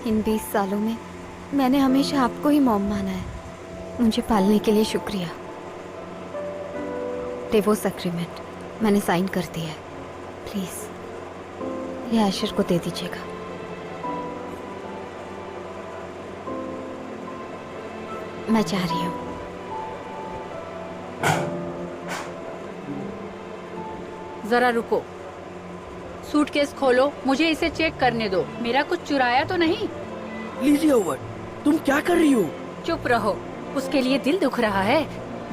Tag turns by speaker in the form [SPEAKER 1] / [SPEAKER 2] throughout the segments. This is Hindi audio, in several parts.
[SPEAKER 1] इन 20 सालों में मैंने हमेशा आपको ही मॉम माना है। मुझे पालने के लिए शुक्रिया। डिवोर्स एग्रीमेंट मैंने साइन कर दिया है। प्लीज ये आयशर को दे दीजिएगा। मैं जा रही हूँ।
[SPEAKER 2] जरा रुको, सूटकेस खोलो, मुझे इसे चेक करने दो। मेरा कुछ चुराया तो नहीं?
[SPEAKER 3] लीजिए ओवर, तुम क्या कर रही हो?
[SPEAKER 2] चुप रहो, उसके लिए दिल दुख रहा है।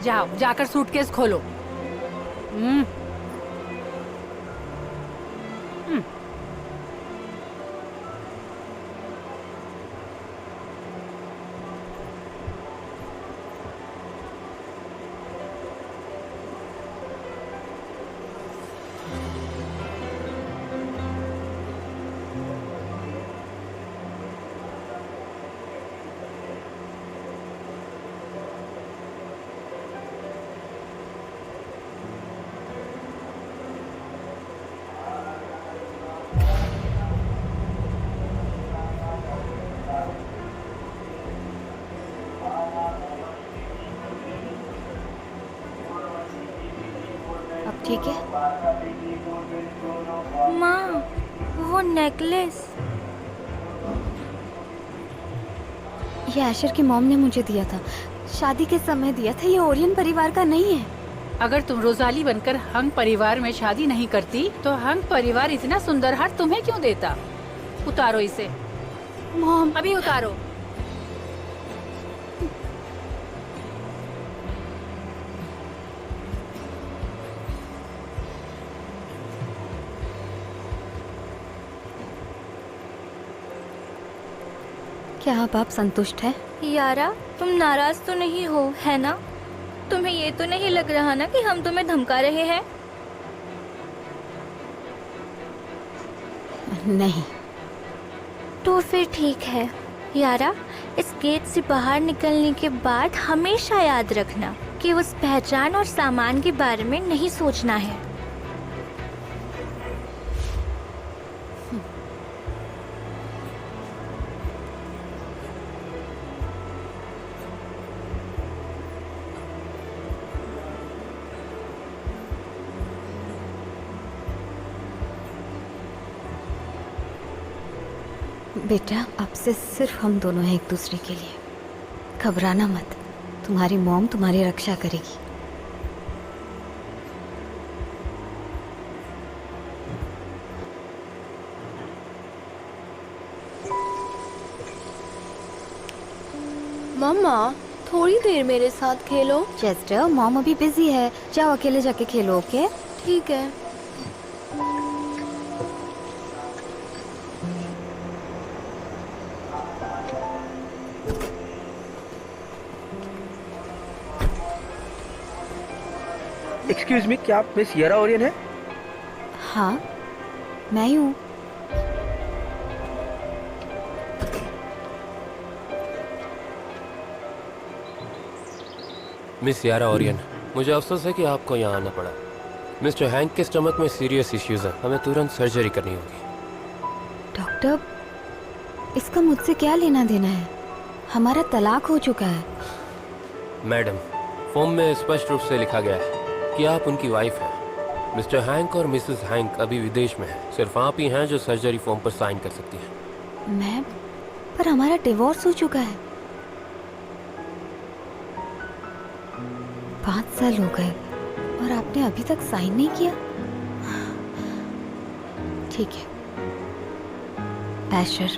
[SPEAKER 2] जाओ, जाकर सूटकेस खोलो। हम्म।
[SPEAKER 1] अब ठीक है?
[SPEAKER 4] माँ, वो नेकलेस।
[SPEAKER 1] ये आयशर की मॉम ने मुझे दिया था, शादी के समय दिया था। ये ओरियन परिवार का नहीं है।
[SPEAKER 2] अगर तुम रोजाली बनकर हंग परिवार में शादी नहीं करती तो हंग परिवार इतना सुंदर हार तुम्हें क्यों देता? उतारो इसे।
[SPEAKER 1] मॉम,
[SPEAKER 2] अभी उतारो।
[SPEAKER 1] क्या अब आप संतुष्ट हैं?
[SPEAKER 4] यारा, तुम नाराज तो नहीं हो, है ना? तुम्हें ये तो नहीं लग रहा ना कि हम तुम्हें धमका रहे हैं?
[SPEAKER 1] नहीं।
[SPEAKER 4] तो फिर ठीक है। यारा, इस गेट से बाहर निकलने के बाद हमेशा याद रखना कि उस पहचान और सामान के बारे में नहीं सोचना है।
[SPEAKER 1] बेटा, अब से सिर्फ हम दोनों हैं एक दूसरे के लिए। घबराना मत, तुम्हारी मॉम तुम्हारी रक्षा करेगी।
[SPEAKER 5] मम्मा, थोड़ी देर मेरे साथ खेलो।
[SPEAKER 1] चेस्टर, मॉम अभी बिजी है, जाओ अकेले जाके खेलो। ओके?
[SPEAKER 5] ठीक है।
[SPEAKER 3] एक्सक्यूज मी, क्या आप मिस यारा ओरियन है?
[SPEAKER 1] हाँ, मैं ही हूँ।
[SPEAKER 6] मिस यारा ओरियन, मुझे अफसोस है कि आपको यहाँ आना पड़ा। मिस्टर हैंक के स्टमक में सीरियस इश्यूज हैं, हमें तुरंत सर्जरी करनी होगी।
[SPEAKER 1] डॉक्टर, इसका मुझसे क्या लेना देना है? हमारा तलाक हो चुका है।
[SPEAKER 6] मैडम, फॉर्म में स्पष्ट रूप से लिखा गया है कि आप उनकी वाइफ हैं। मिस्टर हैंक और मिसेस हैंक अभी विदेश में हैं। सिर्फ आप ही हैं जो सर्जरी फॉर्म पर साइन कर सकती हैं।
[SPEAKER 1] मैम, पर हमारा डिवोर्स हो चुका है। 5 साल हो गए और आपने अभी तक साइन नहीं किया। ठीक है आयशर,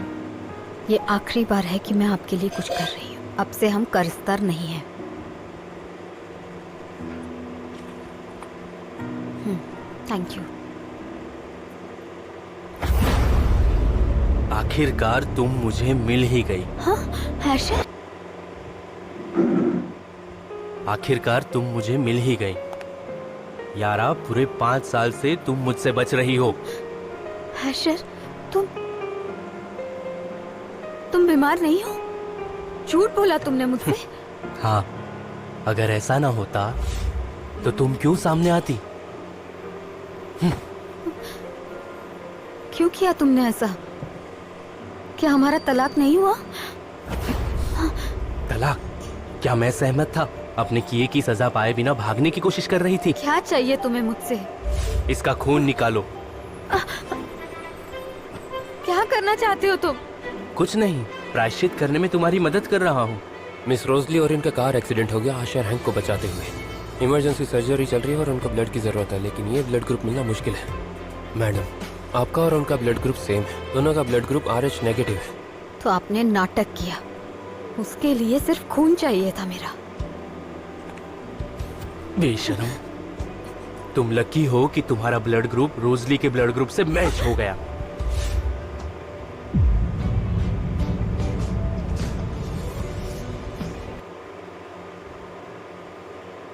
[SPEAKER 1] ये आखिरी बार है कि मैं आपके लिए कुछ कर रही हूँ। अब से हम कर्जदार नहीं हैं। Thank you.
[SPEAKER 7] आखिरकार तुम मुझे मिल ही गई।
[SPEAKER 1] हाँ आयशर,
[SPEAKER 7] आखिरकार तुम मुझे मिल ही गई। यारा, पूरे 5 साल से तुम मुझसे बच रही हो।
[SPEAKER 1] आयशर, तुम बीमार नहीं हो? झूठ बोला तुमने मुझसे।
[SPEAKER 7] हाँ, अगर ऐसा ना होता तो तुम क्यों सामने आती?
[SPEAKER 1] क्यों किया तुमने ऐसा? क्या हमारा तलाक नहीं हुआ?
[SPEAKER 7] तलाक? क्या मैं सहमत था? अपने किए की सजा पाए बिना भागने की कोशिश कर रही थी।
[SPEAKER 1] क्या चाहिए तुम्हें मुझसे?
[SPEAKER 7] इसका खून निकालो।
[SPEAKER 1] क्या करना चाहते हो तुम?
[SPEAKER 7] कुछ नहीं, प्रायश्चित करने में तुम्हारी मदद कर रहा हूँ।
[SPEAKER 6] मिस रोजली और इनका कार एक्सीडेंट हो गया आशा और हैंक को बचाते हुए। इमरजेंसी सर्जरी चल रही है और उनका ब्लड की जरूरत है, लेकिन ये ब्लड ग्रुप मिलना मुश्किल है। मैडम, आपका और उनका ब्लड ग्रुप सेम है। दोनों का ब्लड ग्रुप RH नेगेटिव है।
[SPEAKER 1] तो आपने नाटक किया। उसके लिए सिर्फ खून चाहिए था मेरा।
[SPEAKER 7] बेशरम, तुम लकी हो कि तुम्हारा ब्लड ग्रुप रोजली के ब्लड ग्रुप से मैच हो गया।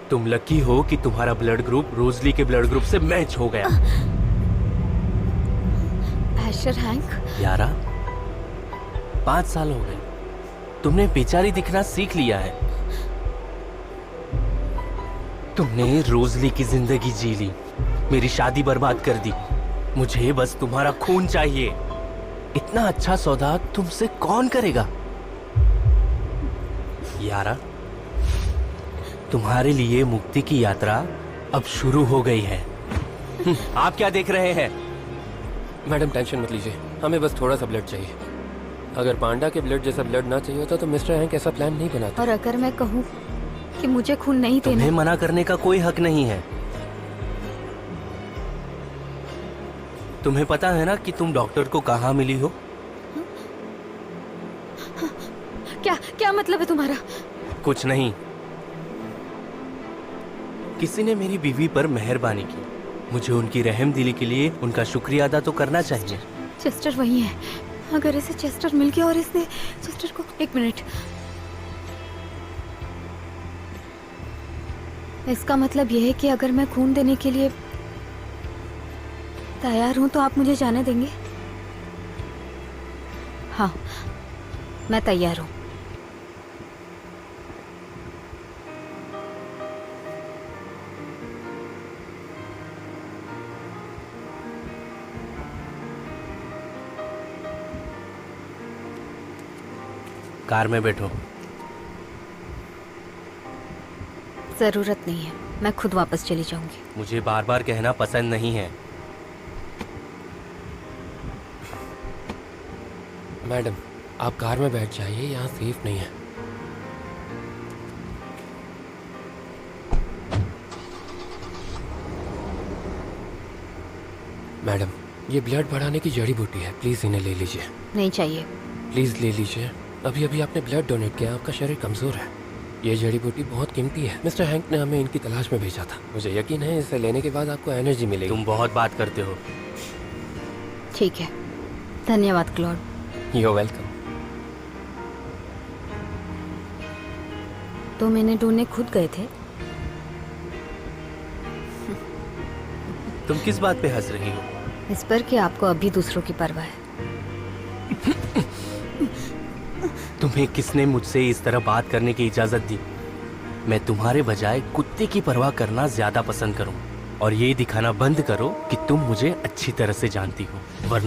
[SPEAKER 7] तुम लकी हो कि तुम्हारा ब्लड ग्रुप रोजली के ब्लड ग्रुप से मैच हो गया।
[SPEAKER 1] एशर हैंक,
[SPEAKER 7] यारा, 5 साल हो गए, तुमने बेचारी दिखना सीख लिया है। तुमने रोजली की जिंदगी जी ली, मेरी शादी बर्बाद कर दी। मुझे बस तुम्हारा खून चाहिए। इतना अच्छा सौदा तुमसे कौन करेगा? यारा, तुम्हारे लिए मुक्ति की यात्रा अब शुरू हो गई है। आप क्या देख रहे हैं?
[SPEAKER 6] मैडम, टेंशन मत लीजिए, हमें बस थोड़ा सा ब्लड चाहिए। अगर पांडा के ब्लड जैसा ब्लड ना चाहिए होता तो मिस्टर हैंक ऐसा प्लान नहीं बनाता।
[SPEAKER 1] और अगर मैं कहूँ कि मुझे खून नहीं
[SPEAKER 7] तुम्हें
[SPEAKER 1] देना,
[SPEAKER 7] मना करने का कोई हक नहीं है। तुम्हें पता है ना कि तुम डॉक्टर को कहाँ मिली हो?
[SPEAKER 1] क्या क्या मतलब है तुम्हारा?
[SPEAKER 7] कुछ नहीं, किसी ने मेरी बीवी पर मेहरबानी की। मुझे उनकी रहम दिली के लिए उनका शुक्रिया अदा तो करना चाहिए।
[SPEAKER 1] चेस्टर वही है। अगर इसे चेस्टर मिल गया और इसने चेस्टर को, 1 मिनट, इसका मतलब यह है कि अगर मैं खून देने के लिए तैयार हूं तो आप मुझे जाने देंगे? हाँ, मैं तैयार हूं।
[SPEAKER 7] कार में बैठो।
[SPEAKER 1] जरूरत नहीं है, मैं खुद वापस चली जाऊंगी।
[SPEAKER 7] मुझे बार बार कहना पसंद नहीं है।
[SPEAKER 6] मैडम, आप कार में बैठ जाइए, यहाँ सेफ नहीं है। मैडम, ये ब्लड बढ़ाने की जड़ी बूटी है, प्लीज इन्हें ले लीजिए।
[SPEAKER 1] नहीं चाहिए।
[SPEAKER 6] प्लीज ले लीजिए। अभी अभी आपने ब्लड डोनेट किया, आपका शरीर कमजोर है। ये जड़ी बूटी बहुत कीमती है। मिस्टर हैंक ने हमें इनकी तलाश में भेजा था। मुझे यकीन है इसे लेने के बाद आपको एनर्जी मिलेगी।
[SPEAKER 7] तुम बहुत बात करते हो।
[SPEAKER 1] ठीक है, धन्यवाद क्लॉड।
[SPEAKER 6] You welcome.
[SPEAKER 1] तुम इन्हें ढूंढने खुद गए थे?
[SPEAKER 7] तुम किस बात पे हंस रही हो?
[SPEAKER 1] इस पर कि आपको अभी दूसरों की परवाह है।
[SPEAKER 7] तुम्हें किसने मुझसे इस तरह बात करने की इजाजत दी? मैं तुम्हारे बजाय कुत्ते की परवाह करना ज्यादा पसंद करूं। और ये दिखाना बंद करो कि तुम मुझे अच्छी तरह से जानती हो, वरना